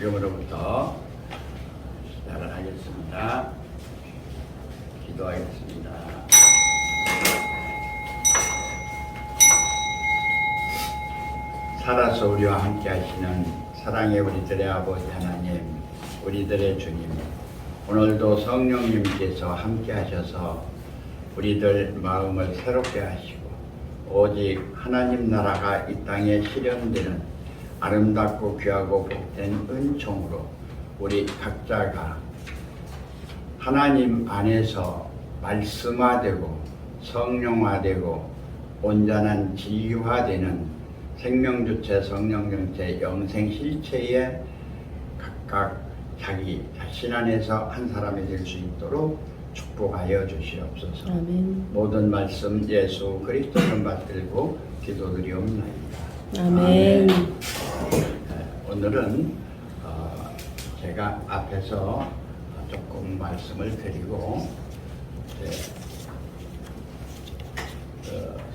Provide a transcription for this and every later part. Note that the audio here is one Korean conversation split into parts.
지금으로부터 시작을 하겠습니다. 기도하겠습니다. 살아서 우리와 함께 하시는 사랑의 우리들의 아버지 하나님, 우리들의 주님, 오늘도 성령님께서 함께 하셔서 우리들 마음을 새롭게 하시고 오직 하나님 나라가 이 땅에 실현되는 아름답고 귀하고 복된 은총으로 우리 각자가 하나님 안에서 말씀화되고 성령화되고 온전한 진리화되는 생명주체, 성령정체, 영생실체에 각각 자기 자신 안에서 한 사람이 될 수 있도록 축복하여 주시옵소서. 아멘. 모든 말씀 예수 그리스도를 받들고 기도드리옵나이다. 아멘. 오늘은 제가 앞에서 조금 말씀을 드리고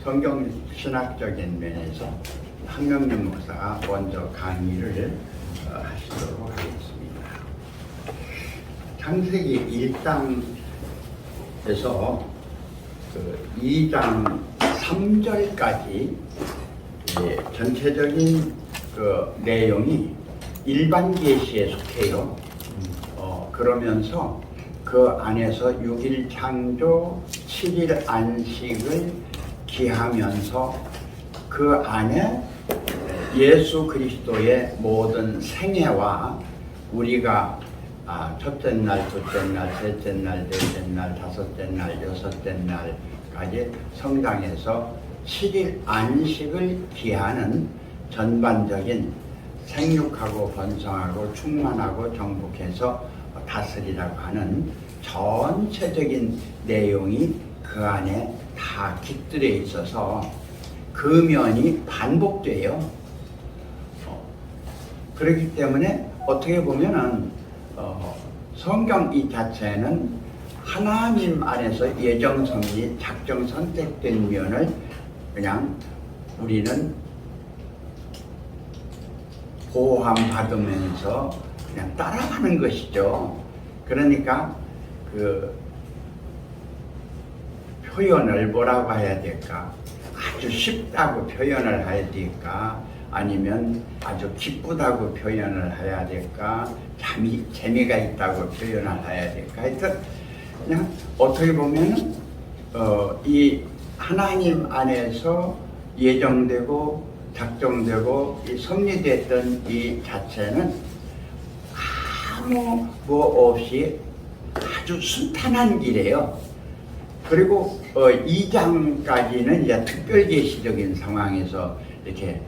성경 신학적인 면에서 한명림 목사가 먼저 강의를 하시도록 하겠습니다. 창세기 1장에서 2장 3절까지 전체적인 그 내용이 일반 계시에 속해요. 그러면서 그 안에서 6일 창조, 7일 안식을 기하면서 그 안에 예수 그리스도의 모든 생애와 우리가 첫째 날, 둘째 날, 셋째 날, 넷째 날, 다섯째 날, 여섯째 날까지 성당에서 7일 안식을 기하는 전반적인 생육하고 번성하고 충만하고 정복해서 다스리라고 하는 전체적인 내용이 그 안에 다 깃들여 있어서 그 면이 반복돼요. 그렇기 때문에 어떻게 보면은 성경 이 자체는 하나님 안에서 예정 성리, 작정 선택된 면을 그냥 우리는 보호함 받으면서 그냥 따라가는 것이죠. 그러니까 그 표현을 뭐라고 해야 될까? 아주 쉽다고 표현을 해야 될까? 아니면 아주 기쁘다고 표현을 해야 될까? 재미가 있다고 표현을 해야 될까? 하여튼 그냥 어떻게 보면 이 하나님 안에서 예정되고 작정되고 이 섭리됐던 이 자체는 아무 뭐 없이 아주 순탄한 길이에요. 그리고 2장까지는 이제 특별계시적인 상황에서 이렇게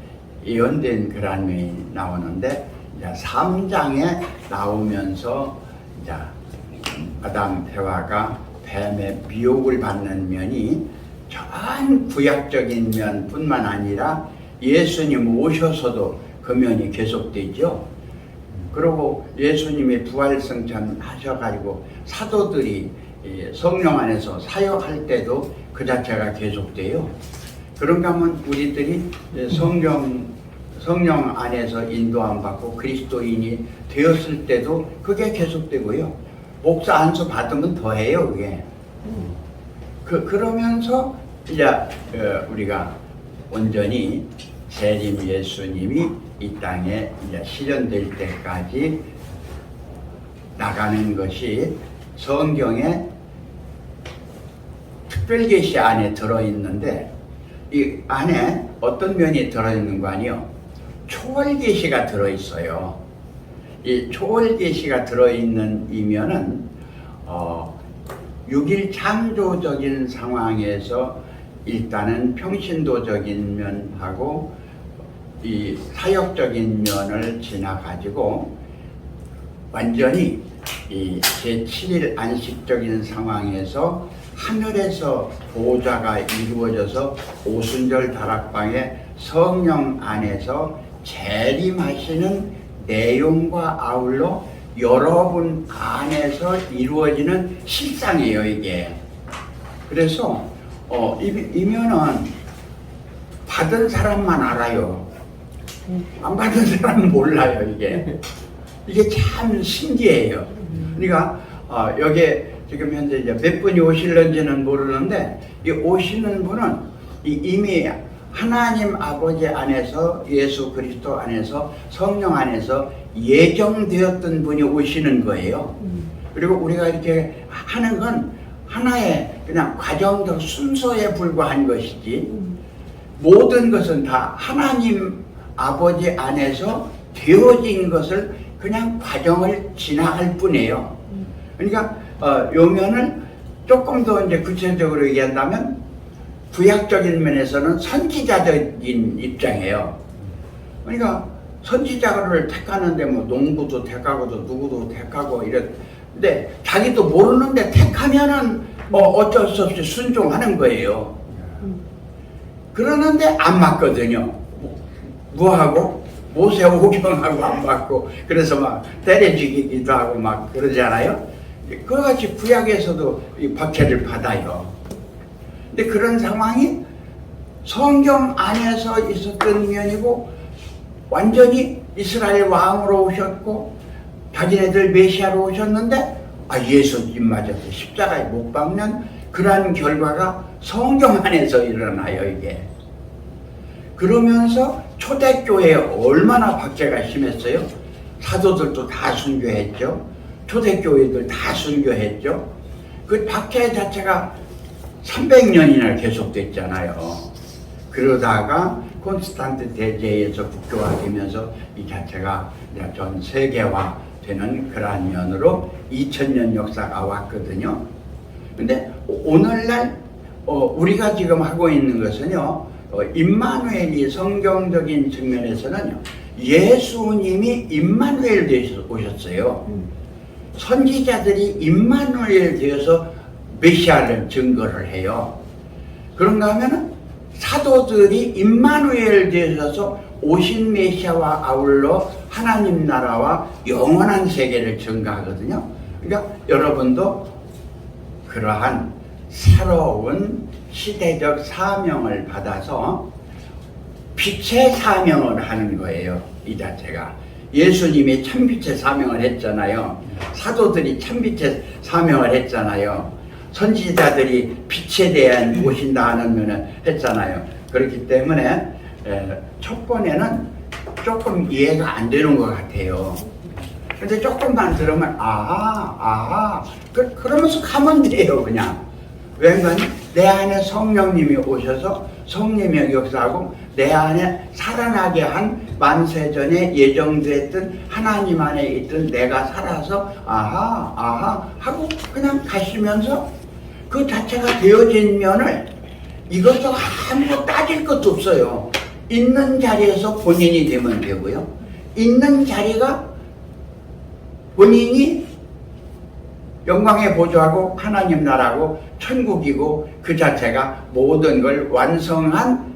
예언된 그런 면이 나오는데 이제 3장에 나오면서 이제 아담 해와가 뱀의 미혹을 받는 면이 전 구약적인 면뿐만 아니라 예수님 오셔서도 그 면이 계속되죠. 그리고 예수님이 부활승천 하셔가지고 사도들이 성령 안에서 사역할 때도 그 자체가 계속돼요. 그런가 하면 우리들이 성령 안에서 인도함 받고 그리스도인이 되었을 때도 그게 계속되고요. 목사 안수 받으면 더해요, 그게. 그러면서 이제 우리가 온전히 재림 예수님이 이 땅에 이제 실현될 때까지 나가는 것이 성경의 특별계시 안에 들어있는데 이 안에 어떤 면이 들어있는 거 아니요? 초월계시가 들어있어요. 이 초월계시가 들어있는 이면은 6일 창조적인 상황에서 일단은 평신도적인 면하고 이 사역적인 면을 지나가지고 완전히 이 제7일 안식적인 상황에서 하늘에서 보좌가 이루어져서 오순절 다락방에 성령 안에서 재림하시는 내용과 아울러 여러분 안에서 이루어지는 실상이에요, 이게. 그래서 이면은 받은 사람만 알아요. 안 받은 사람은 몰라요, 이게. 이게 참 신기해요. 그러니까 여기에 지금 현재 이제 몇 분이 오실는지는 모르는데 이 오시는 분은 이미 하나님 아버지 안에서 예수 그리스도 안에서 성령 안에서 예정되었던 분이 오시는 거예요. 그리고 우리가 이렇게 하는 건 하나의 그냥 과정적 순서에 불과한 것이지 모든 것은 다 하나님 아버지 안에서 되어진 것을 그냥 과정을 지나갈 뿐이에요. 그러니까 요 면을 조금 더 이제 구체적으로 얘기한다면 구약적인 면에서는 선지자적인 입장이에요. 그러니까 선지자를 택하는데 뭐 농부도 택하고 누구도 택하고 이런데 자기도 모르는데 택하면은 어쩔 수 없이 순종하는 거예요. 그러는데 안 맞거든요. 뭐하고? 모세 오경하고 안 맞고 그래서 막 때려 죽이기도 하고 막 그러잖아요. 그와 같이 구약에서도 이 박해를 받아요. 근데 그런 상황이 성경 안에서 있었던 면이고 완전히 이스라엘 왕으로 오셨고 자기네들 메시아로 오셨는데 예수님마저도 십자가에 못 박는 그러한 결과가 성경 안에서 일어나요. 이게 그러면서 초대교회에 얼마나 박해가 심했어요. 사도들도 다 순교했죠. 초대교회들 다 순교했죠. 그 박해 자체가 300년이나 계속됐잖아요. 그러다가 콘스탄트 대제에서 국교화되면서 이 자체가 전 세계화 되는 그러한 면으로 2000년 역사가 왔거든요. 근데 오늘날 우리가 지금 하고 있는 것은요, 임마누엘이 성경적인 측면에서는요, 예수님이 임마누엘 되어서 오셨어요. 선지자들이 임마누엘 되어서 메시아를 증거를 해요. 그런가 하면은 사도들이 임마누엘 되셔서 오신 메시아와 아울러 하나님 나라와 영원한 세계를 증거하거든요. 그러니까 여러분도 그러한 새로운 시대적 사명을 받아서 빛의 사명을 하는 거예요. 이 자체가 예수님이 참빛의 사명을 했잖아요. 사도들이 참빛의 사명을 했잖아요. 선지자들이 빛에 대한 오신다 하는 면을 했잖아요. 그렇기 때문에 첫 번에는 조금 이해가 안 되는 것 같아요. 근데 조금만 들으면 그러면서 가면 돼요. 그냥 왜냐면 내 안에 성령님이 오셔서 성령이 역사하고 내 안에 살아나게 한 만세전에 예정됐던 하나님 안에 있던 내가 살아서 하고 그냥 가시면서 그 자체가 되어진 면을 이것도 아무것도 따질 것도 없어요. 있는 자리에서 본인이 되면 되고요. 있는 자리가 본인이 영광에 보조하고 하나님 나라고 천국이고 그 자체가 모든 걸 완성한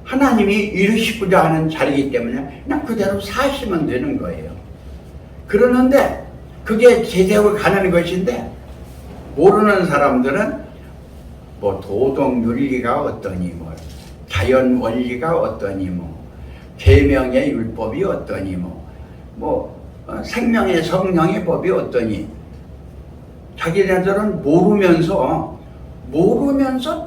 하나님이 이루시고자 하는 자리이기 때문에 그냥 그대로 사시면 되는 거예요. 그러는데 그게 제대로 가는 것인데 모르는 사람들은 뭐 도덕 윤리가 어떠니 자연 원리가 어떠니 계명의 율법이 어떠니 생명의 성령의 법이 어떠니 자기네들은 모르면서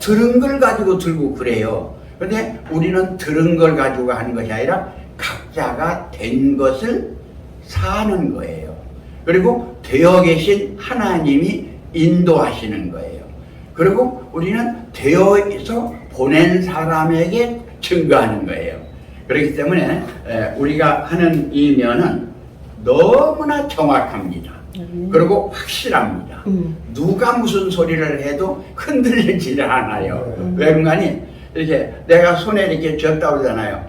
들은 걸 가지고 들고 그래요. 그런데 우리는 들은 걸 가지고 하는 것이 아니라 각자가 된 것을 사는 거예요. 그리고 되어 계신 하나님이 인도하시는 거예요. 그리고 우리는 되어서 보낸 사람에게 증거하는 거예요. 그렇기 때문에 우리가 하는 이 면은 너무나 정확합니다. 그리고 확실합니다. 누가 무슨 소리를 해도 흔들리지를 않아요. 외관이 이렇게 내가 손에 이렇게 쥐었다고 그러잖아요.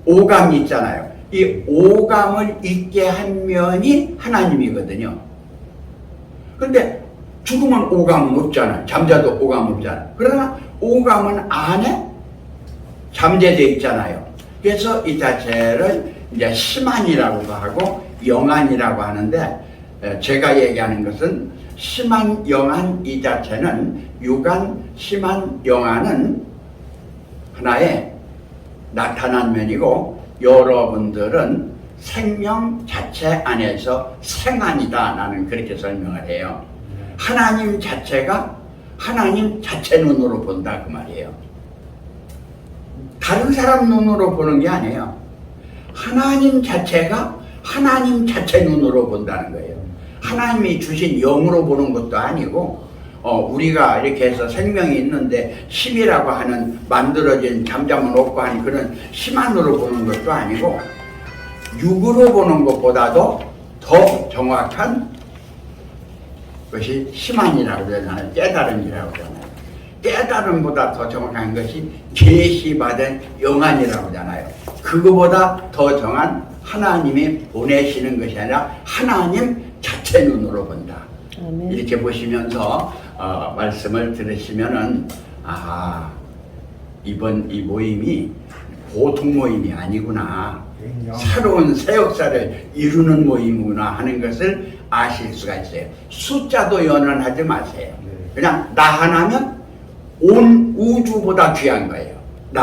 오감이 있잖아요. 이 오감을 있게 한 면이 하나님이거든요. 근데 죽으면 오감은 없잖아요. 잠자도 오감 없잖아요. 그러나 오감은 안에 잠재되어 있잖아요. 그래서 이 자체를 이제 심안이라고도 하고 영안이라고 하는데 제가 얘기하는 것은 심안, 영안 이 자체는 유관, 심안, 영안은 하나의 나타난 면이고 여러분들은 생명 자체 안에서 생안이다. 나는 그렇게 설명을 해요. 하나님 자체가 하나님 자체 눈으로 본다 그 말이에요. 다른 사람 눈으로 보는 게 아니에요. 하나님 자체가 하나님 자체 눈으로 본다는 거예요. 하나님이 주신 영으로 보는 것도 아니고 우리가 이렇게 해서 생명이 있는데 힘이라고 하는 만들어진 잠자면 없고 하는 그런 힘안으로 보는 것도 아니고 육으로 보는 것보다도 더 정확한 것이 힘안이라고 그러잖아요. 깨달음이라고 그러잖아요. 깨달음보다 더 정확한 것이 계시받은 영안이라고 하잖아요. 그거보다 더 정한 하나님이 보내시는 것이 아니라 하나님 자체 눈으로 본다. 아멘. 이렇게 보시면서 말씀을 들으시면은 이번 이 모임이 보통 모임이 아니구나. 새로운 새 역사를 이루는 모임이구나 하는 것을 아실 수가 있어요. 숫자도 연연하지 마세요. 그냥 나 하나면 온 우주보다 귀한 거예요. 나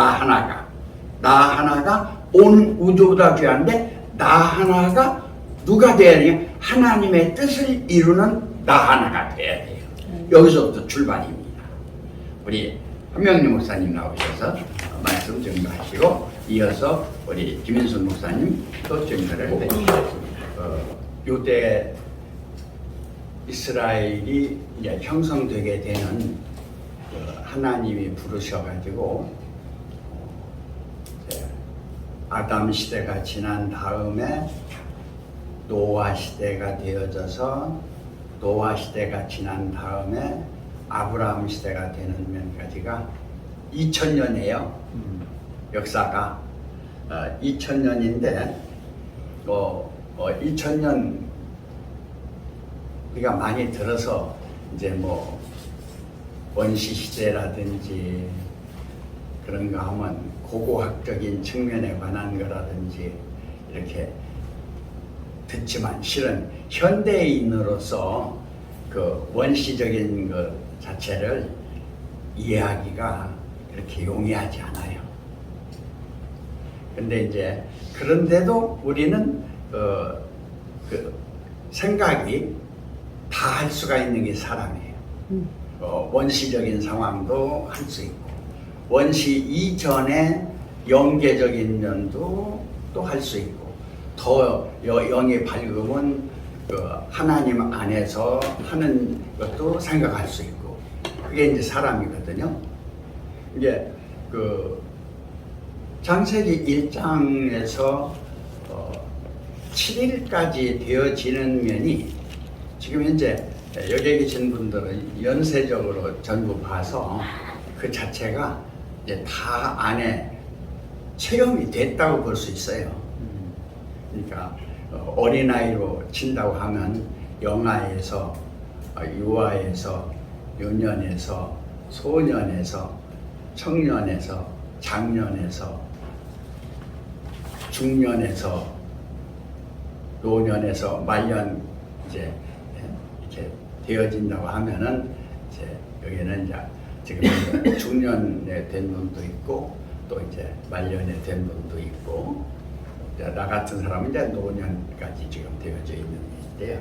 하나가 온 우주보다 귀한데 나 하나가 누가 돼야 되냐? 하나님의 뜻을 이루는 나 하나가 돼야 돼요. 여기서부터 출발입니다. 우리 한명림 목사님 나오셔서 말씀 증거하시고 이어서 우리 김인순 목사님 또 증거를 해주셨습니다. 요때 이스라엘이 이제 형성되게 되는 하나님이 부르셔가지고 아담 시대가 지난 다음에 노아 시대가 되어져서 노아 시대가 지난 다음에 아브라함 시대가 되는 면까지가 2000년이에요. 역사가 2000년인데 2000년 우리가 많이 들어서 이제 뭐 원시 시대라든지 그런 거 하면 고고학적인 측면에 관한 거라든지 이렇게 듣지만 실은 현대인으로서 그 원시적인 것 자체를 이해하기가 그렇게 용이하지 않아요. 근데 이제 그런데도 우리는 그 생각이 다 할 수가 있는 게 사람이에요. 원시적인 상황도 할 수 있고 원시 이전의 영계적인 면도 또 할 수 있고 더 영이 밝으면 그 하나님 안에서 하는 것도 생각할 수 있고 그게 이제 사람이거든요. 이제 그 창세기 1장에서 7일까지 되어지는 면이 지금 현재 여기 계신 분들은 연세적으로 전부 봐서 그 자체가 이제 다 안에 체험이 됐다고 볼 수 있어요. 그러니까 어린아이로 친다고 하면 영아에서 유아에서 유년에서 소년에서 청년에서 장년에서 중년에서 노년에서 말년 이제 이렇게 되어진다고 하면은 이제 여기는 이제 지금 중년에 된 분도 있고 또 이제 말년에 된 분도 있고 나 같은 사람은 이제 노년까지 지금 되어져 있는 일인데요.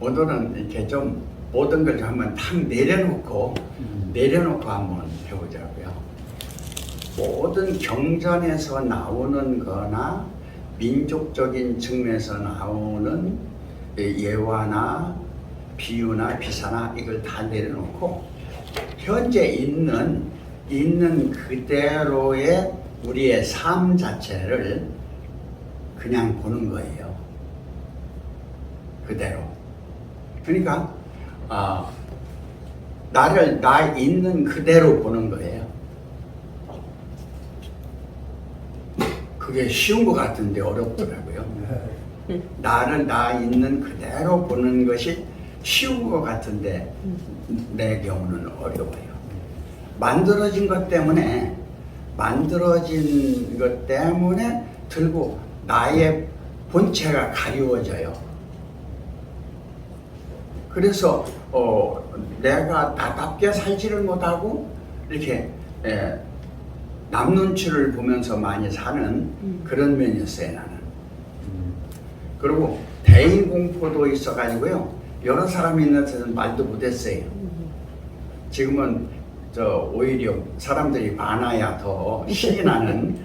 오늘은 이렇게 좀 모든 걸 좀 한번 탁 내려놓고 한번 해보자고요. 모든 경전에서 나오는 거나 민족적인 측면에서 나오는 예화나 비유나 비사나 이걸 다 내려놓고 현재 있는 그대로의 우리의 삶 자체를 그냥 보는 거예요. 그대로. 그러니까 나를 나 있는 그대로 보는 거예요. 그게 쉬운 것 같은데 어렵더라고요. 나를 나 있는 그대로 보는 것이 쉬운 것 같은데 내 경우는 어려워요. 만들어진 것 때문에 들고 나의 본체가 가리워져요. 그래서 내가 나답게 살지를 못하고 이렇게 남 눈치를 보면서 많이 사는 그런 면이었어요, 나는. 그리고 대인 공포도 있어가지고요, 여러 사람이 있는 데서는 말도 못했어요. 지금은 오히려 사람들이 많아야 더 신이 나는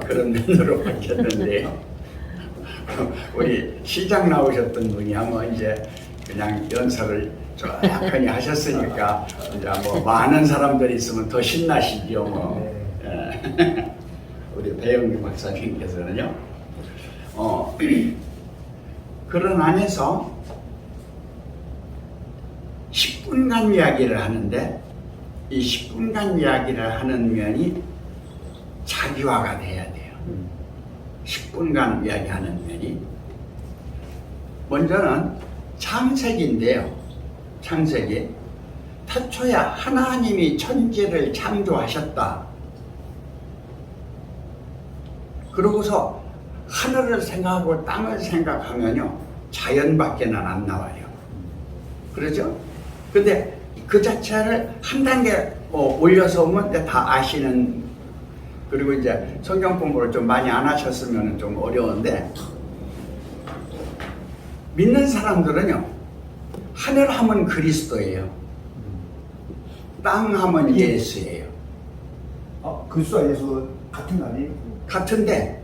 그런 면으로 바뀌었는데요. 우리 시장 나오셨던 분이 하면 이제 그냥 연설을 조용히 하셨으니까 이제 뭐 많은 사람들이 있으면 더 신나시죠, 뭐. 우리 배영규 박사님께서는요. 그런 안에서 10분간 이야기를 하는데, 이 10분간 이야기를 하는 면이 자기화가 돼야 돼요. 10분간 이야기하는 면이. 먼저는 창세기인데요. 창세기. 태초에 하나님이 천지를 창조하셨다. 그러고서 하늘을 생각하고 땅을 생각하면요, 자연밖에는 안 나와요. 그러죠? 근데 그 자체를 한 단계 올려서 오면 다 아시는, 그리고 이제 성경 공부를 좀 많이 안 하셨으면 좀 어려운데, 믿는 사람들은요, 하늘 하면 그리스도예요. 땅 하면 예수예요. 그리스도와 예수 같은 거 아니에요? 같은데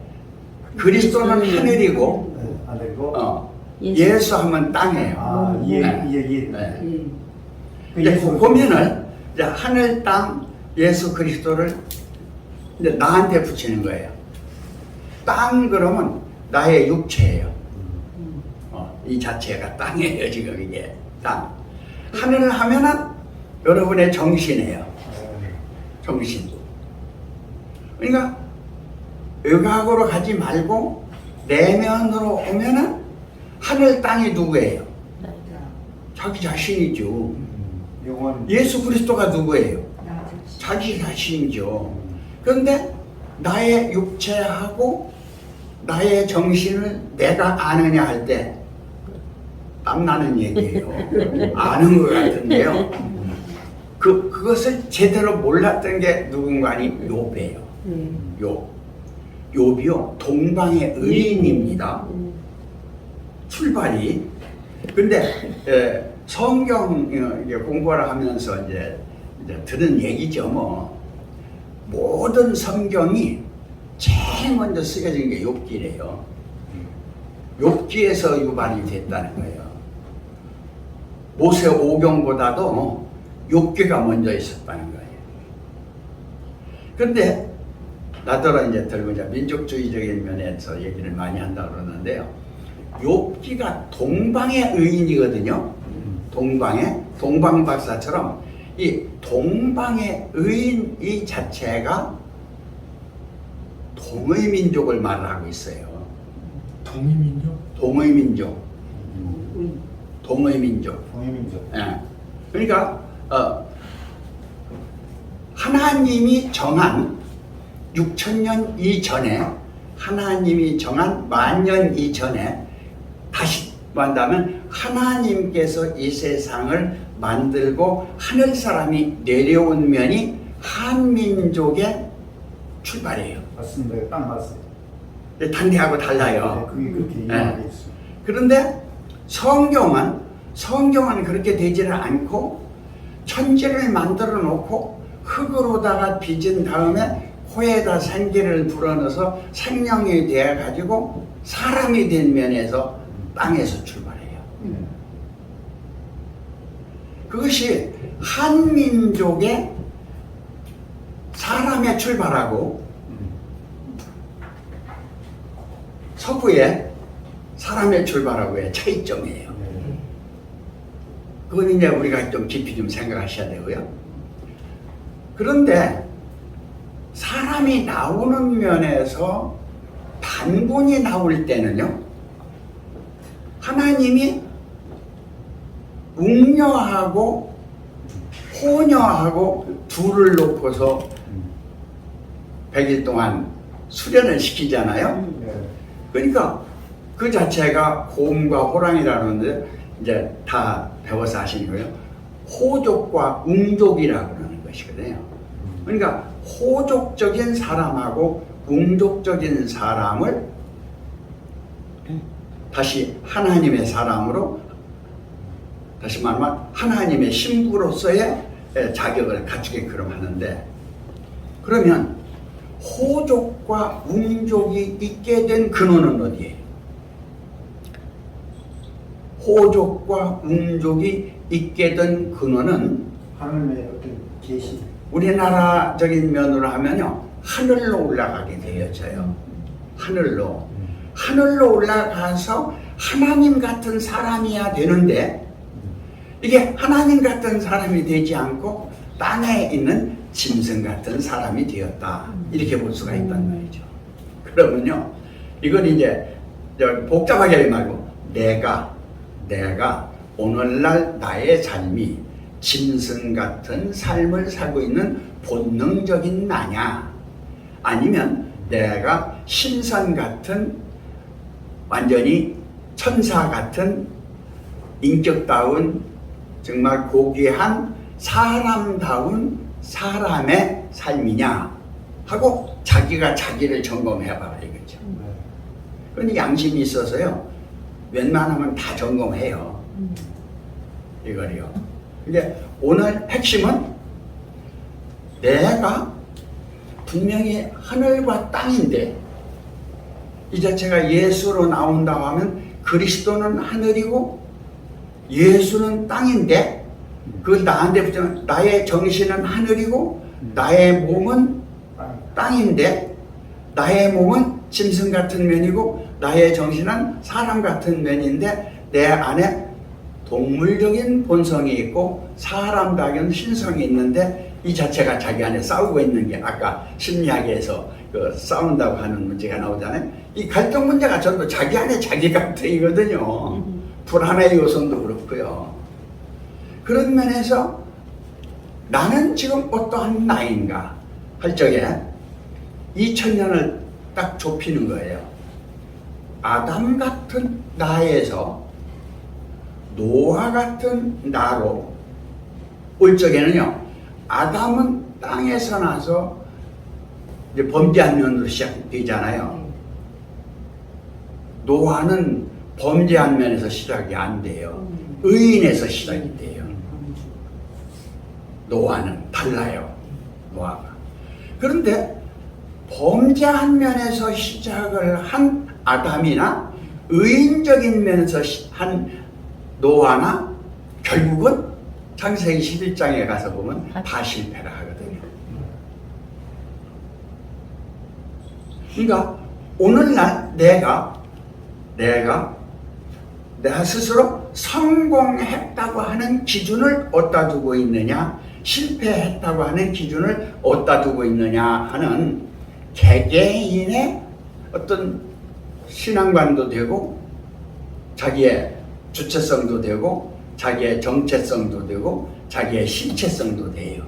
그리스도는 하늘이고, 하늘이고, 예수 하면 땅이에요. 이 얘기. 네. 이제 보면은 이제 하늘, 땅, 예수 그리스도를 이제 나한테 붙이는 거예요. 땅 그러면 나의 육체예요. 이 자체가 땅이에요. 지금 이게 땅. 하늘 하면은 여러분의 정신이에요. 정신. 그러니까 외곽으로 가지 말고 내면으로 오면은 하늘 땅이 누구예요? 자기 자신이죠. 예수 그리스도가 누구예요? 자기 자신이죠. 그런데 나의 육체하고 나의 정신을 내가 아느냐 할 때 땀나는 얘기예요. 아는 것 같은데요. 그것을 제대로 몰랐던 게 누군가 아니 욥이에요. 욥이요, 동방의 의인입니다. 출발이. 근데 성경 공부를 하면서 이제 들은 얘기죠. 뭐 모든 성경이 제일 먼저 쓰여진 게 욥기래요. 욥기에서 유발이 됐다는 거예요. 모세 오경보다도 욥기가 먼저 있었다는 거예요. 그런데 나더러 이제 들고 이제 민족주의적인 면에서 얘기를 많이 한다 그러는데요. 욥기가 동방의 의인이거든요. 동방 박사처럼 이 동방의 의인 이 자체가 동의민족을 말하고 있어요. 동의민족. 예. 그러니까 하나님이 정한 6,000년 이전에, 하나님이 정한 10,000년 이전에, 다시 말한다면 하나님께서 이 세상을 만들고 하늘 사람이 내려온 면이 한민족의 출발이에요. 맞습니다. 딱 맞아요. 단대하고 달라요. 그게 그렇게 이해하고 있어요. 그런데 성경은 그렇게 되지를 않고 천지를 만들어 놓고 흙으로다가 빚은 다음에 코에다 생기를 불어넣어서 생명이 되어 가지고 사람이 된 면에서 땅에서 출발해요. 그것이 한민족의 사람의 출발하고 서구의 사람의 출발하고의 차이점이에요. 그건 이제 우리가 좀 깊이 좀 생각하셔야 되고요. 그런데 사람이 나오는 면에서 단군이 나올 때는요, 하나님이 웅녀하고 호녀하고 둘을 놓고서 100일 동안 수련을 시키잖아요. 그러니까 그 자체가 곰과 호랑이라는데 이제 다 배워서 아시는 거예요. 호족과 웅족이라고 그러는 것이거든요. 그러니까 호족적인 사람하고 궁족적인 사람을 다시 하나님의 사람으로, 다시 말하면 하나님의 신부로서의 자격을 갖추게끔 하는데, 그러면 호족과 웅족이 있게 된 근원은 어디예요? 호족과 웅족이 있게 된 근원은 하나님의 어떤 계시. 우리나라적인 면으로 하면요, 하늘로 올라가게 되어져요. 하늘로 올라가서 하나님 같은 사람이야 되는데, 이게 하나님 같은 사람이 되지 않고 땅에 있는 짐승 같은 사람이 되었다, 이렇게 볼 수가 있단 말이죠. 그러면요, 이건 이제 복잡하게 하지 말고 내가 오늘날 나의 삶이 짐승 같은 삶을 살고 있는 본능적인 나냐, 아니면 내가 신선 같은, 완전히 천사 같은 인격다운, 정말 고귀한 사람다운 사람의 삶이냐 하고 자기가 자기를 점검해봐라 이거죠. 그런데 양심이 있어서요, 웬만하면 다 점검해요. 이거요. 근데 오늘 핵심은 내가 분명히 하늘과 땅인데, 이 자체가 예수로 나온다고 하면 그리스도는 하늘이고 예수는 땅인데, 그걸 나한테 붙이면 나의 정신은 하늘이고 나의 몸은 땅인데, 나의 몸은 짐승 같은 면이고 나의 정신은 사람 같은 면인데, 내 안에 동물적인 본성이 있고 사람다운 신성이 있는데, 이 자체가 자기 안에 싸우고 있는 게, 아까 심리학에서 그 싸운다고 하는 문제가 나오잖아요. 이 갈등 문제가 전부 자기 안에 자기 갈등이거든요. 불안의 요소도 그렇고요. 그런 면에서 나는 지금 어떠한 나인가 할 적에 2000년을 딱 좁히는 거예요. 아담 같은 나에서 노아 같은 나로 올 적에는요, 아담은 땅에서 나서 이제 범죄한 면으로 시작되잖아요. 노아는 범죄한 면에서 시작이 안 돼요. 의인에서 시작이 돼요. 노아는 달라요. 노아가. 그런데 범죄한 면에서 시작을 한 아담이나 의인적인 면에서 한 노아나 결국은 창세기 11장에 가서 보면 다 실패를 하거든요. 그러니까 오늘날 내가 스스로 성공했다고 하는 기준을 어디다 두고 있느냐, 실패했다고 하는 기준을 어디다 두고 있느냐 하는 개개인의 어떤 신앙관도 되고, 자기의 주체성도 되고, 자기의 정체성도 되고, 자기의 실체성도 돼요.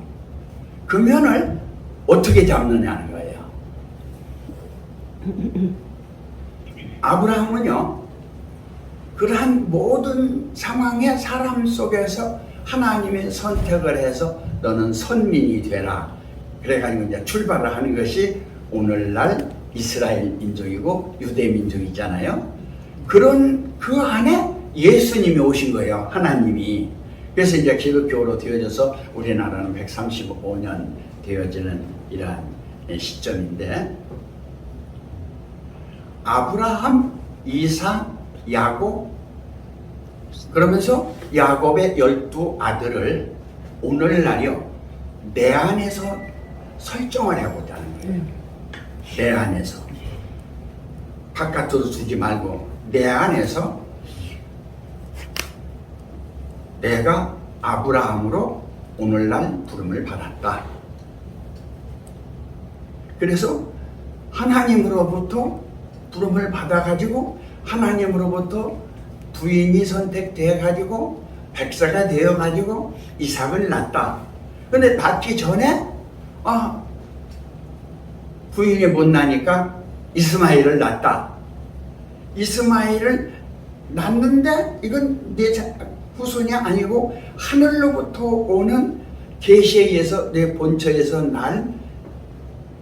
그 면을 어떻게 잡느냐는 거예요. 아브라함은요, 그러한 모든 상황의 사람 속에서 하나님의 선택을 해서 너는 선민이 되라, 그래가지고 이제 출발을 하는 것이 오늘날 이스라엘 민족이고 유대 민족이잖아요. 그런 그 안에 예수님이 오신 거예요, 하나님이. 그래서 이제 기독교로 되어져서 우리나라는 135년 되어지는 이러한 시점인데, 아브라함, 이삭, 야곱, 그러면서 야곱의 12아들을 오늘날요 내 안에서 설정을 해보자는 거예요. 내 안에서, 바깥으로 두지 말고 내 안에서 내가 아브라함으로 오늘날 부름을 받았다. 그래서 하나님으로부터 부름을 받아가지고 하나님으로부터 부인이 선택되어가지고 백사가 되어가지고 이삭을 낳았다. 근데 낳기 전에 부인이 못 나니까 이스마엘을 낳았다. 이스마엘을 낳는데 이건 내 후손이 아니고 하늘로부터 오는 계시에 의해서 내 본처에서 난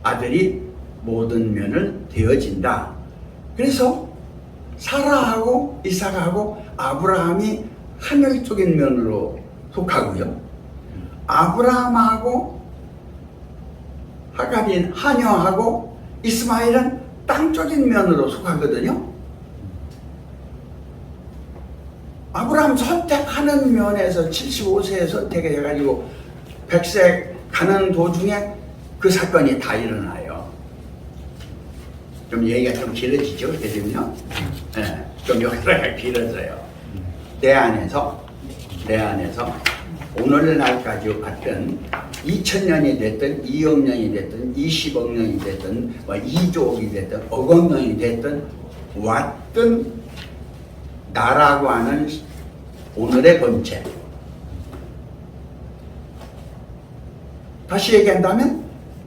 아들이 모든 면을 되어진다. 그래서 사라하고 이삭하고 아브라함이 하늘 쪽인 면으로 속하고요. 아브라함하고 하갈인 하녀하고 이스마엘은 땅 쪽인 면으로 속하거든요. 아브라함 선택하는 면에서 75세에 선택해가지고 100세 가는 도중에 그 사건이 다 일어나요. 좀 얘기가 좀 길어지죠, 그렇게 되면요. 네, 좀 여기가 길어져요. 내 안에서 오늘날까지 왔던 2000년이 됐든 2억 년이 됐든 20억 년이 됐든 2조억이 됐든 억억 년이 됐든 왔던 나라고 하는 오늘의 본체. 다시 얘기한다면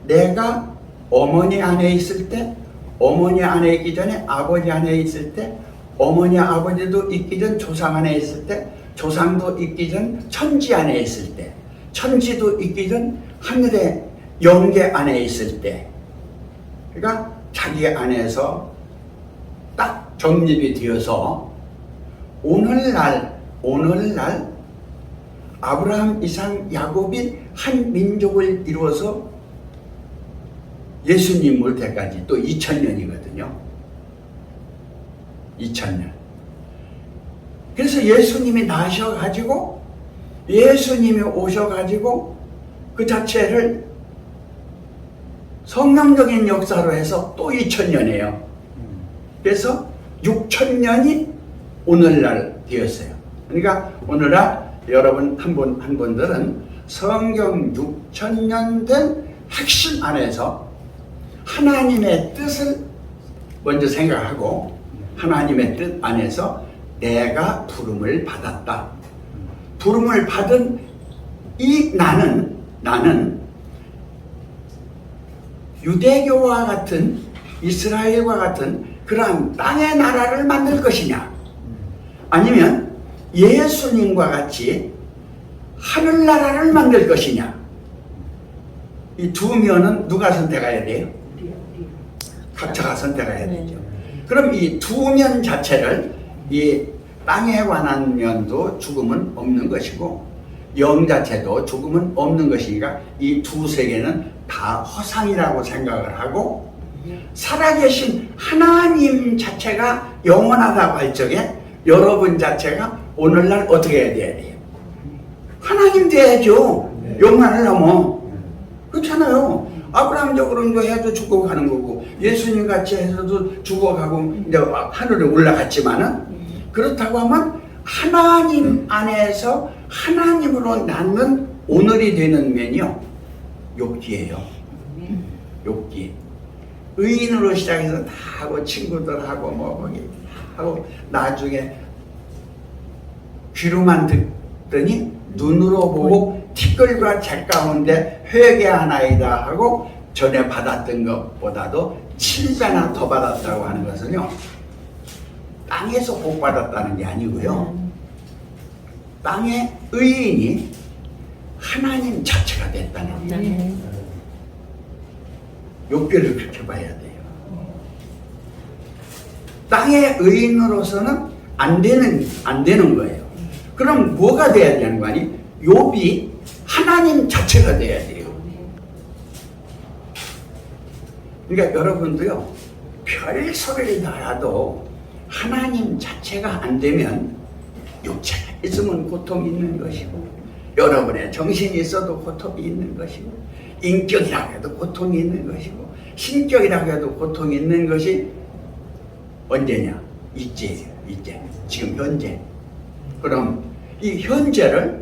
내가 어머니 안에 있을 때, 어머니 안에 있기 전에 아버지 안에 있을 때, 어머니 아버지도 있기 전 조상 안에 있을 때, 조상도 있기 전 천지 안에 있을 때, 천지도 있기 전 하늘의 영계 안에 있을 때, 그러니까 자기 안에서 딱 정립이 되어서 오늘날 아브라함, 이삭, 야곱이 한 민족을 이루어서 예수님 올 때까지 또 2000년이거든요. 2000년. 그래서 예수님이 나셔가지고 예수님이 오셔가지고 그 자체를 성령적인 역사로 해서 또 2000년이에요. 그래서 6000년이 오늘날 되었어요. 그러니까 오늘날 여러분 한 분들은 성경 6000년 된 핵심 안에서 하나님의 뜻을 먼저 생각하고 하나님의 뜻 안에서 내가 부름을 받았다. 부름을 받은 이 나는 유대교와 같은 이스라엘과 같은 그러한 땅의 나라를 만들 것이냐, 아니면 예수님과 같이 하늘나라를 만들 것이냐. 이 두 면은 누가 선택해야 돼요? 각자가 선택해야 되죠. 그럼 이 두 면 자체를 이 땅에 관한 면도 죽음은 없는 것이고 영 자체도 죽음은 없는 것이니까 이 두 세계는 다 허상이라고 생각을 하고 살아계신 하나님 자체가 영원하다고 할 적에 여러분 자체가 오늘날 어떻게 해야 돼요? 하나님 돼야죠. 영원하려면. 그렇잖아요. 아브라함적으로 해도 죽어가는 거고 예수님 같이 해서도 죽어가고 이제 하늘에 올라갔지만은 그렇다고 하면 하나님 안에서 하나님으로 낳는 오늘이 되는 면이요 욕기예요. 욕기. 의인으로 시작해서 다 하고 친구들하고 뭐 거기 하고 나중에 귀로만 듣더니 눈으로 보고 티끌과 재 가운데 회개하나이다 하고 전에 받았던 것보다도 7배나 더 받았다고 하는 것은요 땅에서 복 받았다는 게 아니고요 땅의 의인이 하나님 자체가 됐다는 거예요. 욕계를 그렇게 봐야 돼요. 땅의 의인으로서는 안 되는 거예요. 그럼 뭐가 돼야 되는 거 아니? 욥이 하나님 자체가 돼야 돼요. 그러니까 여러분도요, 별 소리를 달아도 하나님 자체가 안 되면 육체가 있으면 고통이 있는 것이고, 여러분의 정신이 있어도 고통이 있는 것이고, 인격이라고 해도 고통이 있는 것이고, 신격이라고 해도 고통이 있는 것이 언제냐? 이제 지금 현재. 그럼 이 현재로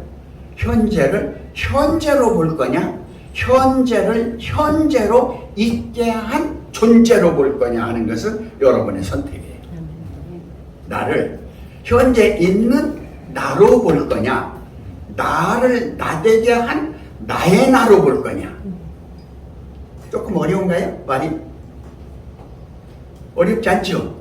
볼 거냐? 현재를 현재로 있게 한 존재로 볼 거냐 하는 것은 여러분의 선택이에요. 나를 현재 있는 나로 볼 거냐? 나를 나되게 한 나의 나로 볼 거냐? 조금 어려운가요? 말이? 어렵지 않죠?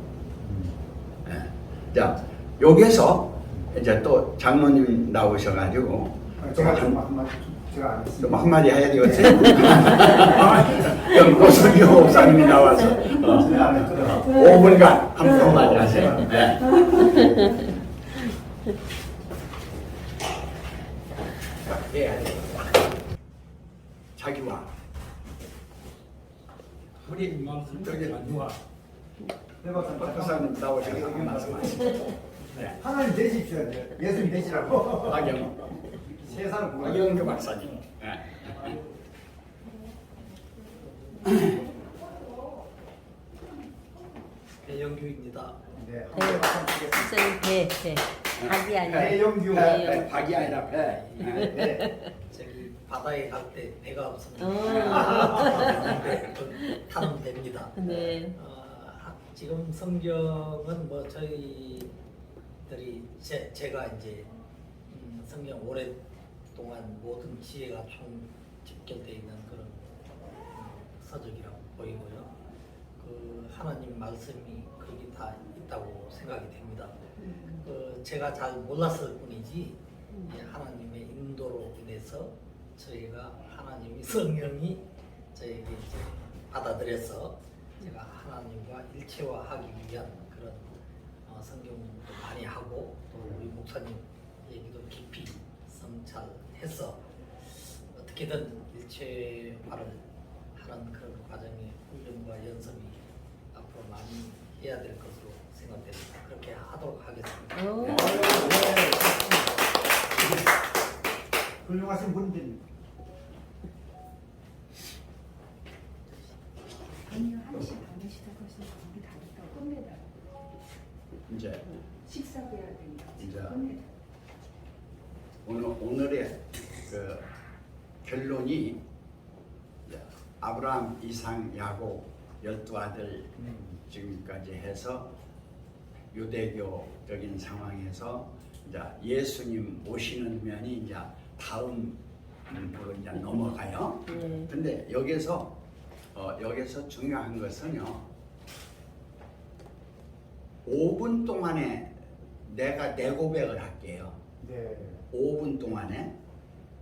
자, 여기서 이제 또 장로님 나오셔가지고 제가 좀 한마디 제가 안 좀 했습니다. 한마디 해야 되겠지? 연고선교 목사님이 나와서 제가 안 했거든요. 5분간 한마디 하세요. 네. 해야 돼. 자기와 우리 말씀 저기 안 좋아. 네, 박사님. 박사님 나오셔서 한 말씀 하시죠. 네. 하나님 되십시오. 이제. 예수님 되시라고. 박영, 세상을 구하라. 박영규 박사님. 네. 배영규입니다. 네. 네. 한번 박사님 선생님 배. 박이 아니라 배영규. 배, 박이 아니라 배. 네. 네. 저기 바다에 갈 때 배가 없습니다. 타면 됩니다. 네. 지금 성경은 뭐 저희들이 제가 이제 성경 오랫동안 모든 지혜가 총 집결되어 있는 그런 서적이라고 보이고요. 그 하나님 말씀이 거기 다 있다고 생각이 됩니다. 제가 잘 몰랐을 뿐이지 하나님의 인도로 인해서 저희가 하나님의 성령이 저에게 이제 받아들여서 제가 하나님과 일체화하기 위한 그런 성경도 많이 하고 또 우리 목사님 얘기도 깊이 성찰해서 어떻게든 일체화를 하는 그런 과정의 훈련과 연습이 앞으로 많이 해야 될 것으로 생각됩니다. 그렇게 하도록 하겠습니다. 오. 네. 훌륭하신 분들입니다. 아니요, 1시 반에 시작하시면 거기 다니까 끝내다. 이제 식사도 해야 된다. 이제 끝내다. 오늘의 그 결론이 이제 아브라함, 이상, 야곱 12아들 지금까지 해서 유대교적인 상황에서 이제 예수님 오시는 면이 이제 다음으로 이제 넘어가요. 네. 근데 여기서 중요한 것은요. 5분 동안에 내가 내 고백을 할게요. 네. 5분 동안에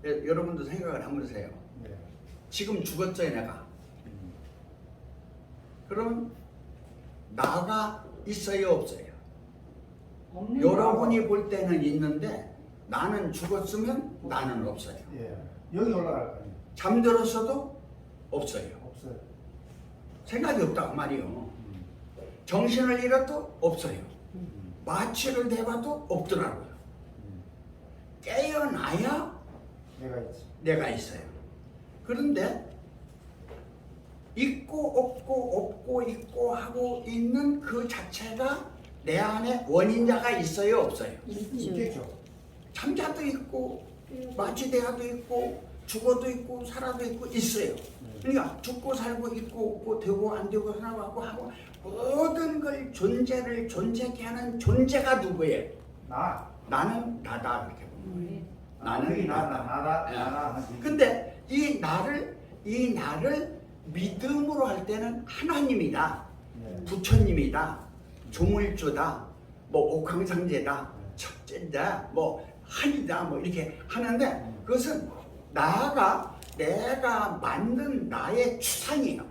여러분도 생각을 한번 해보세요. 네. 지금 죽었어요 내가. 그럼 나가 있어요 없어요? 없는 여러분이 볼 때는 있는데 나는 죽었으면 나는 없어요. 예. 여기 올라갈 거예요. 잠들었어도 없어요. 없어요. 생각이 없다고 말이요. 정신을 잃어도 없어요. 마취를 대봐도 없더라고요. 깨어나야 내가 있지. 내가 있어요. 그런데 있고 없고 있고 하고 있는 그 자체가 내 안에 원인자가 있어요 없어요? 있겠죠. 잠자도 있고 마취대야도 있고 죽어도 있고 살아도 있고 있어요. 그러니까 죽고 살고 있고 없고 되고 안 되고 살아가고 하고 모든 걸 존재를 존재케 하는 존재가 누구예요? 나는 나다 이렇게 보는 거예요. 나는 여기 나다. 예. 나다 하지. 근데 이 나를 믿음으로 할 때는 하나님이다, 네. 부처님이다, 조물주다, 뭐 옥황상제다, 첫째다, 뭐 한이다, 뭐 이렇게 하는데 그것은 내가 만든 나의 추상이에요.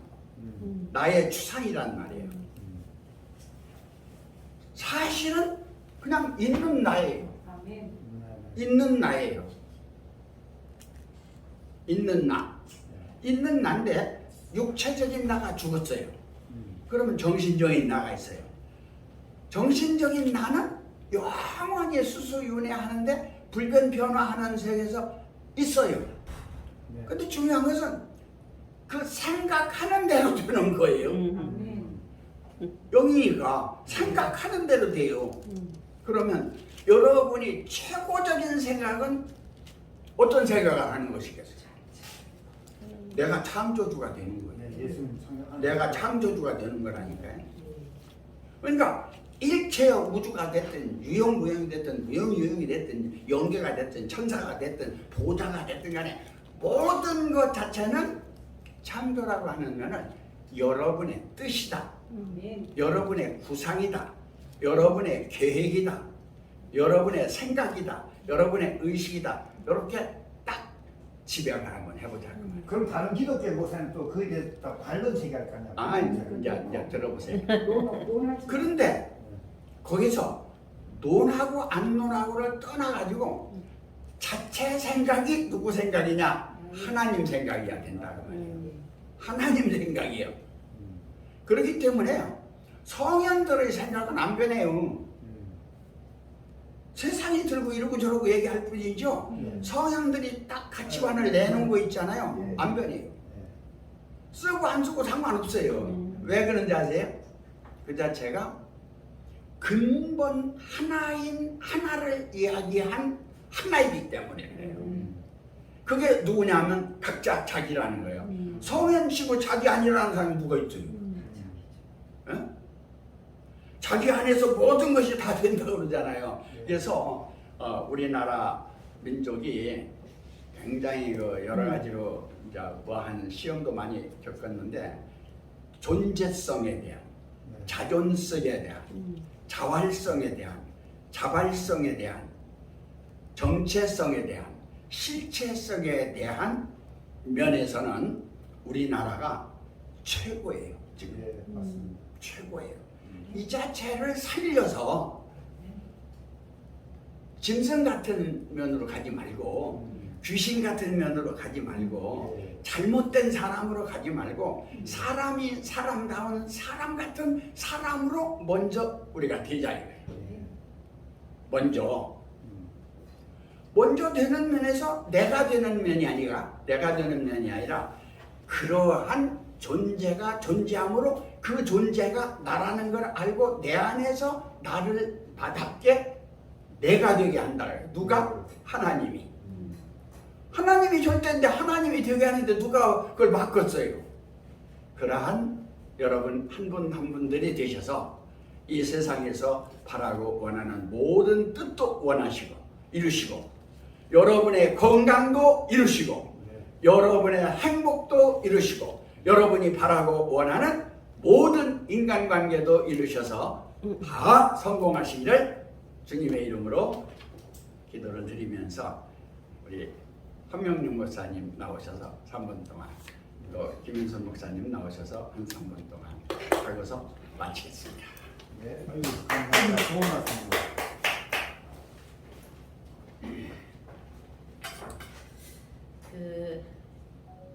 나의 추상이란 말이에요. 사실은 그냥 있는 나예요. 아멘. 있는 나예요. 있는 나. 있는 나인데 육체적인 나가 죽었어요. 그러면 정신적인 나가 있어요. 정신적인 나는 영원히 수수윤회하는데 불변 변화하는 세계에서 있어요. 네. 근데 중요한 것은 그 생각하는 대로 되는 거예요. 아멘. 영이가 생각하는 대로 돼요. 그러면 여러분이 최고적인 생각은 어떤 생각을 하는 것이겠어요? 내가 창조주가 되는 거예요. 네, 예수님 성령. 내가 창조주가 되는 거라니까요. 그러니까 일체 우주가 됐든 유형무형이 됐든 무형유형이 됐든 영계가 됐든 천사가 됐든 보좌가 됐든 간에 모든 것 자체는 창조라고 하는 것은 여러분의 뜻이다. 아멘. 여러분의 구상이다. 여러분의 계획이다. 여러분의 생각이다. 여러분의 의식이다. 이렇게 딱 지배를 한번 해보자. 그럼 다른 기독교 목사님 또 그에 대해서 또 반론 제기할 거냐? 아, 이제 들어보세요. 논하지. 그런데 거기서 논하고 안 논하고를 떠나가지고 자체 생각이 누구 생각이냐? 하나님 생각이야 된다 그 말이에요. 하나님 생각이에요. 그렇기 때문에 성현들의 생각은 안 변해요. 세상이 들고 이러고 저러고 얘기할 뿐이죠. 성현들이 딱 가치관을 내놓은 거 있잖아요. 안 변해요. 쓰고 안 쓰고 상관없어요. 왜 그런지 아세요? 그 자체가 근본 하나인 하나를 이야기한 하나이기 때문에 그래요. 그게 누구냐면 각자 자기라는 거예요. 성현씨고 자기 아니라는 사람이 누가 있어요? 예? 자기 안에서 모든 것이 다 된다고 그러잖아요. 그래서 우리나라 민족이 굉장히 그 여러 가지로 이제 뭐한 시험도 많이 겪었는데 존재성에 대한, 자존성에 대한, 자활성에 대한, 자발성에 대한, 정체성에 대한, 실체성에 대한 면에서는 우리나라가 최고예요. 지금 네, 맞습니다. 최고예요. 이 자체를 살려서 짐승 같은 면으로 가지 말고 귀신 같은 면으로 가지 말고 잘못된 사람으로 가지 말고 사람이 사람다운 사람 같은 사람으로 먼저 우리가 되자 이거예요. 먼저 되는 면에서 내가 되는 면이 아니라 그러한 존재가 존재함으로 그 존재가 나라는 걸 알고 내 안에서 나를 나답게 내가 되게 한다. 누가? 하나님이. 하나님이 절대인데 하나님이 되게 하는데 누가 그걸 바꿨어요? 그러한 여러분 한 분 한 분들이 되셔서 이 세상에서 바라고 원하는 모든 뜻도 원하시고 이루시고 여러분의 건강도 이루시고 여러분의 행복도 이루시고 여러분이 바라고 원하는 모든 인간관계도 이루셔서 다 성공하시기를 주님의 이름으로 기도를 드리면서 우리 한명룡 목사님 나오셔서 3분 동안 또 김인선 목사님 나오셔서 한 3분 동안 하고서 마치겠습니다. 네, 감사합니다. 좋은 말씀입니다.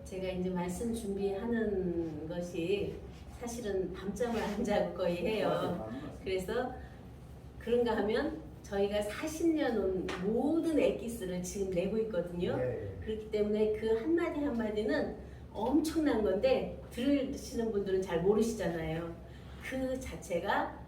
제가 이제 말씀 준비하는 것이 사실은 밤잠을 안 자고 거의 해요. 그래서 그런가 하면 저희가 40년 온 모든 엑기스를 지금 내고 있거든요. 그렇기 때문에 그 한마디 한마디는 엄청난 건데 들으시는 분들은 잘 모르시잖아요. 그 자체가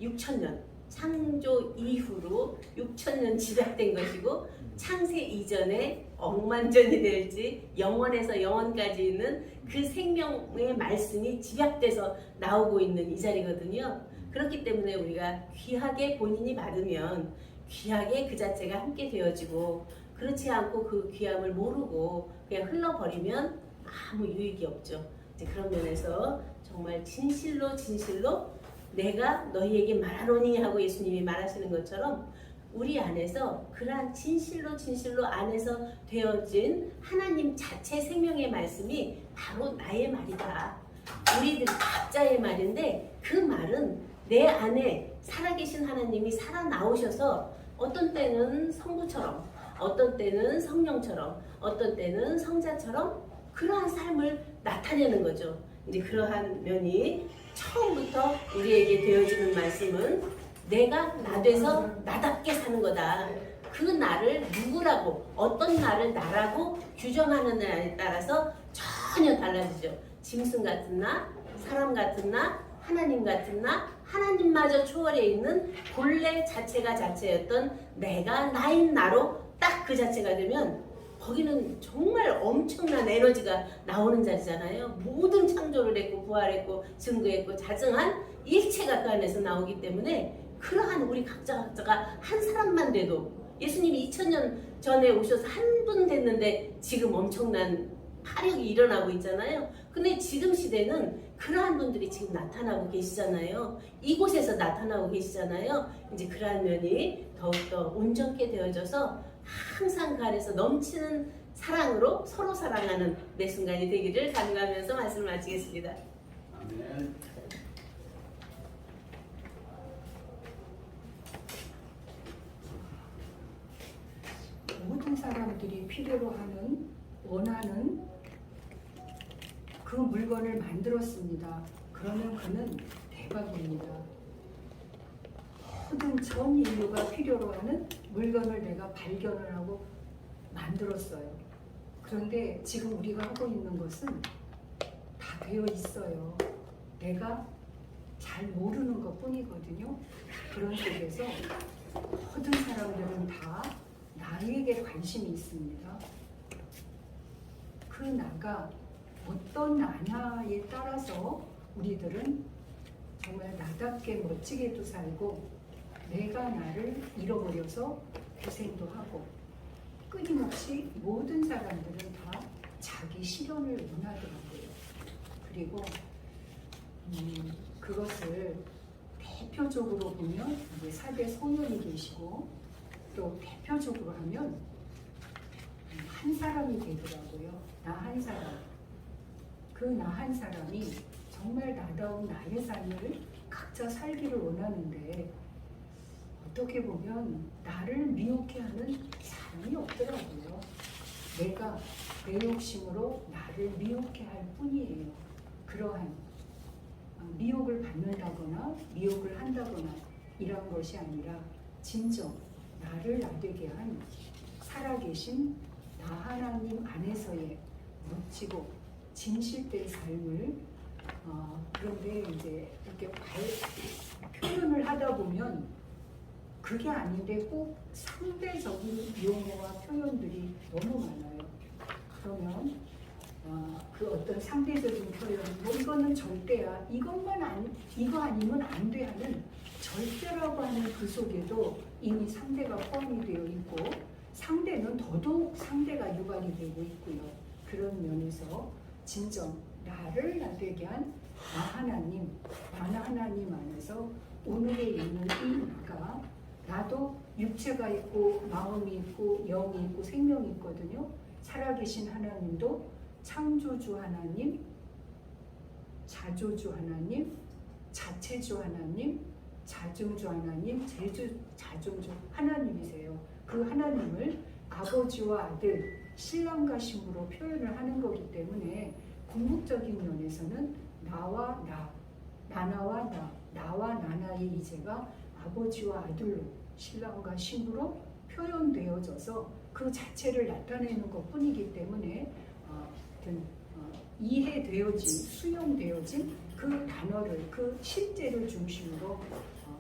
6,000년 창조 이후로 6,000년 지각된 것이고 창세 이전에 억만전이 될지 영원에서 영원까지 있는 그 생명의 말씀이 집약돼서 나오고 있는 이 자리거든요. 그렇기 때문에 우리가 귀하게 본인이 받으면 귀하게 그 자체가 함께 되어지고 그렇지 않고 그 귀함을 모르고 그냥 흘러버리면 아무 유익이 없죠. 이제 그런 면에서 정말 진실로 내가 너희에게 말하노니 하고 예수님이 말하시는 것처럼 우리 안에서 그러한 진실로 안에서 되어진 하나님 자체 생명의 말씀이 바로 나의 말이다. 우리들 각자의 말인데 그 말은 내 안에 살아계신 하나님이 살아나오셔서 어떤 때는 성부처럼 어떤 때는 성령처럼 어떤 때는 성자처럼 그러한 삶을 나타내는 거죠. 이제 그러한 면이 처음부터 우리에게 되어주는 말씀은 내가 나 돼서 나답게 사는 거다. 그 나를 누구라고 어떤 나를 나라고 규정하느냐에 따라서 전혀 달라지죠. 짐승 같은 나, 사람 같은 나, 하나님 같은 나, 하나님마저 초월해 있는 본래 자체가 자체였던 내가 나인 나로 딱 그 자체가 되면 거기는 정말 엄청난 에너지가 나오는 자리잖아요. 모든 창조를 했고 부활했고 증거했고 자증한 일체가 그 안에서 나오기 때문에 그러한 우리 각자가 한 사람만 돼도 예수님이 2000년 전에 오셔서 한 분 됐는데 지금 엄청난 파력이 일어나고 있잖아요. 근데 지금 시대는 그러한 분들이 지금 나타나고 계시잖아요. 이곳에서 나타나고 계시잖아요. 이제 그러한 면이 더욱더 온전케 되어져서 항상 그 안에서 넘치는 사랑으로 서로 사랑하는 매 순간이 되기를 간구하면서 말씀을 마치겠습니다. 아멘. 모든 사람들이 필요로 하는 원하는 그 물건을 만들었습니다. 그러면 그는 대박입니다. 모든 전 인류가 필요로 하는 물건을 내가 발견을 하고 만들었어요. 그런데 지금 우리가 하고 있는 것은 다 되어 있어요. 내가 잘 모르는 것 뿐이거든요. 그런 속에서 모든 사람들은 다 나에게 관심이 있습니다. 그 나가 어떤 나냐에 따라서 우리들은 정말 나답게 멋지게도 살고 내가 나를 잃어버려서 고생도 하고 끊임없이 모든 사람들은 다 자기 실현을 원하더라고요. 그리고 그것을 대표적으로 보면 이제 4대 소년이 계시고 또 대표적으로 하면 한 사람이 되더라고요. 나 한 사람. 그 나 한 사람이 정말 나다운 나의 삶을 각자 살기를 원하는데 어떻게 보면 나를 미혹해 하는 사람이 없더라고요. 내가 내 욕심으로 나를 미혹해 할 뿐이에요. 그러한 미혹을 받는다거나 미혹을 한다거나 이런 것이 아니라 진정 나를 나되게 한 살아계신 나 하나님 안에서의 멋지고 진실된 삶을 그런데 이제 이렇게 표현을 하다 보면 그게 아닌데 꼭 상대적인 용어와 표현들이 너무 많아요. 그러면 그 어떤 상대적인 표현, 뭐 이거는 절대야, 이거 아니면 안 돼 하는 절대라고 하는 그 속에도 이미 상대가 포함이 되어 있고 상대는 더더욱 상대가 유발이 되고 있고요. 그런 면에서 진정 나를 나되게 한 나 하나님, 나 하나님 안에서 오늘에 있는 이 나가 나도 육체가 있고 마음이 있고 영이 있고 생명이 있거든요. 살아계신 하나님도 창조주 하나님, 자조주 하나님, 자체주 하나님, 자중주 하나님, 자중주 하나님이세요. 그 하나님을 아버지와 아들, 신랑과 신부로 표현을 하는 거기 때문에 궁극적인 면에서는 나와 나, 나나와 나, 나와 나나의 이제가 아버지와 아들로 신랑과 신부로 표현되어져서 그 자체를 나타내는 것 뿐이기 때문에 이해되어진, 수용되어진 그 단어를, 그 실제를 중심으로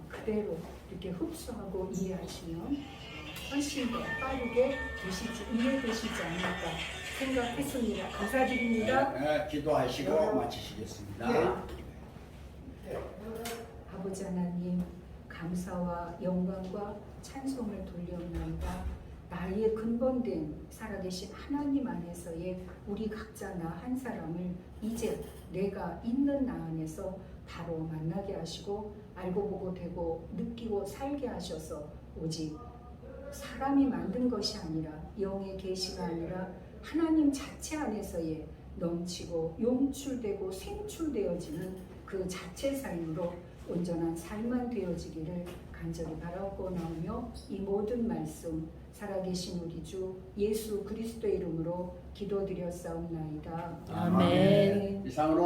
그대로 이렇게 흡수하고 이해하시면 훨씬 더 빠르게 이해되시지 않을까 생각했습니다. 감사드립니다. 네, 기도하시고 마치시겠습니다. 아버지 하나님, 감사와 영광과 찬송을 돌려옵나이다. 나의 근본된 살아계신 하나님 안에서의 우리 각자 나 한 사람을 이제 내가 있는 나 안에서 바로 만나게 하시고 알고 보고 되고 느끼고 살게 하셔서 오직 사람이 만든 것이 아니라 영의 계시가 아니라 하나님 자체 안에서의 넘치고 용출되고 생출되어지는 그 자체 삶으로 온전한 삶만 되어지기를 간절히 바라고 나오며 이 모든 말씀 살아계신 우리 주 예수 그리스도의 이름으로 기도드렸사옵나이다. 아멘. 이상으로